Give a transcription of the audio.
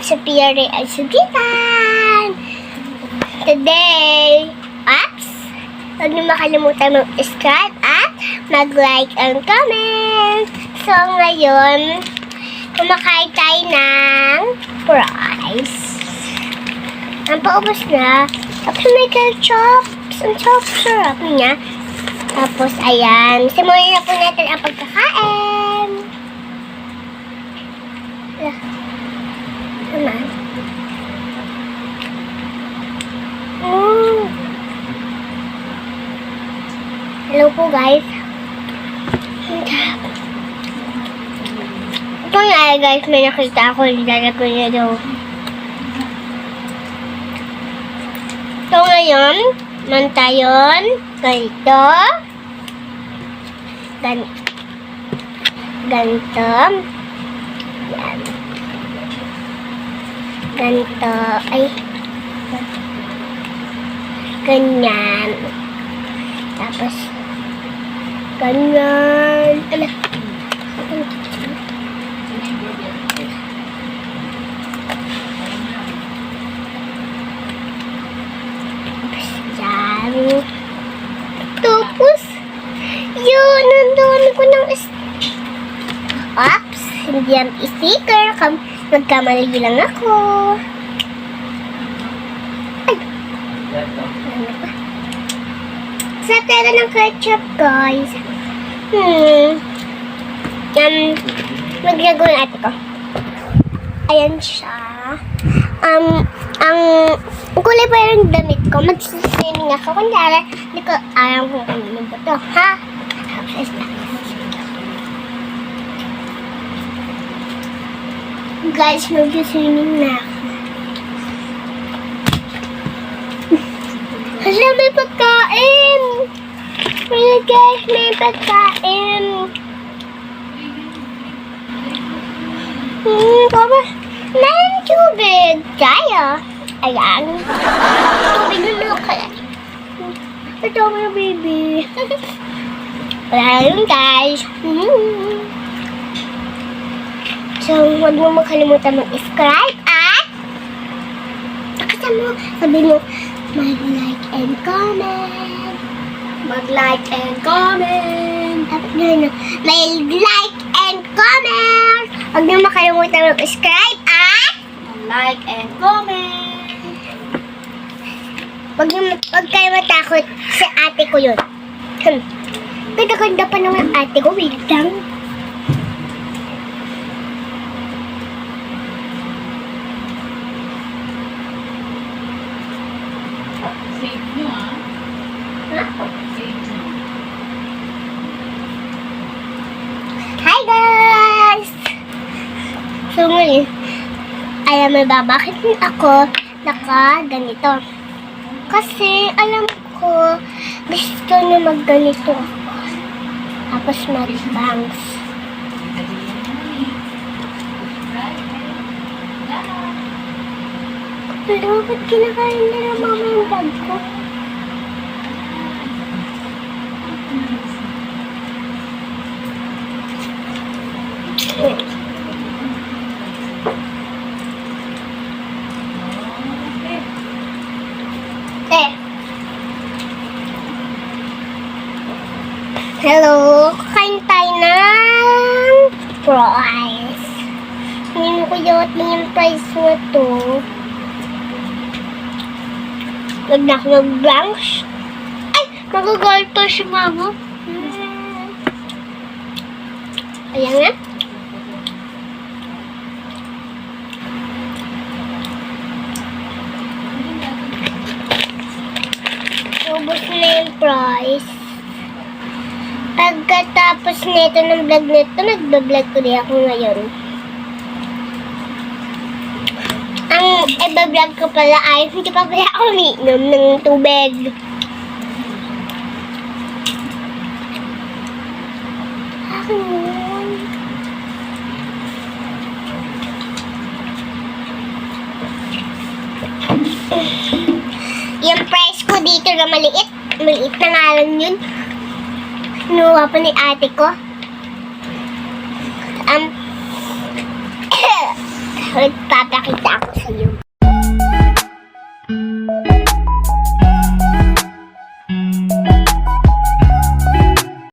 sa PRA ay sugitan. Today, huwag niyo makalimutan mag-subscribe at mag-like and comment. So, ngayon, kumakain tayo ng fries. Ang paubos na. Tapos may ketchup. Ang sarap niya. Tapos, ayan. Simulan na po natin ang pagkakain. Naman. Hello po, guys. Ito nga, guys. May nakita ako. Nilagay ko niya daw. So, ngayon, mantayon, ganito, ganito, yan, ganito, ay, ganyan, tapos, ganyan, tapos, yun, nandoon ko ng oops, hindi yan sticker. Nagkamali lang ako. Ay! Ano pa? Sa pera ng ketchup, guys. Yan, maglago ng ate ko. Ayan siya. Ang kulay pa yung damit ko. Mag-swimming ako. Kunyari, hindi ko alam kung ano ba ito. Ha? Guys, mag-swimming na ako. Kasi may pagkain. Guys, may pagkain. Papa, may tubig. Tayo. Ayan. Tubig na kaya. Ito mo yung baby. Wala yun, guys. So, huwag mo makalimutan mag-subscribe at sabi mo, mag-like and comment. Mag-like and comment. May like and comment. Huwag mo makalimutan mag-subscribe at like and comment. Huwag kayo matakot sa ate ko yun. Ganda pa naman ate ko. Wait lang. Save nyo, ah. Save nyo. Hi, guys! So, ngayon, alam mo ba bakit ako naka-ganito? Kasi, alam ko, gusto na mag-ganito ako. Tapos mag-bangs. Pero, ba't kinakain nila mama yung bag ko? Hello, kain tayo ng fries. Hindi ko yawat na yung fries na to. Huwag na ako mag-blanch. Ay, magagalto si mama. Ayan nga. Ubus na yung fries. Pagkatapos nito ng vlog nito, nagbablog ko din ako ngayon. Ang ibablog ko pala ay hindi pa pala ako umiinom ng tubig. Yung price ko dito na maliit. Maliit na nga lang yun. Kinuha pa ni ate ko. Magpapakita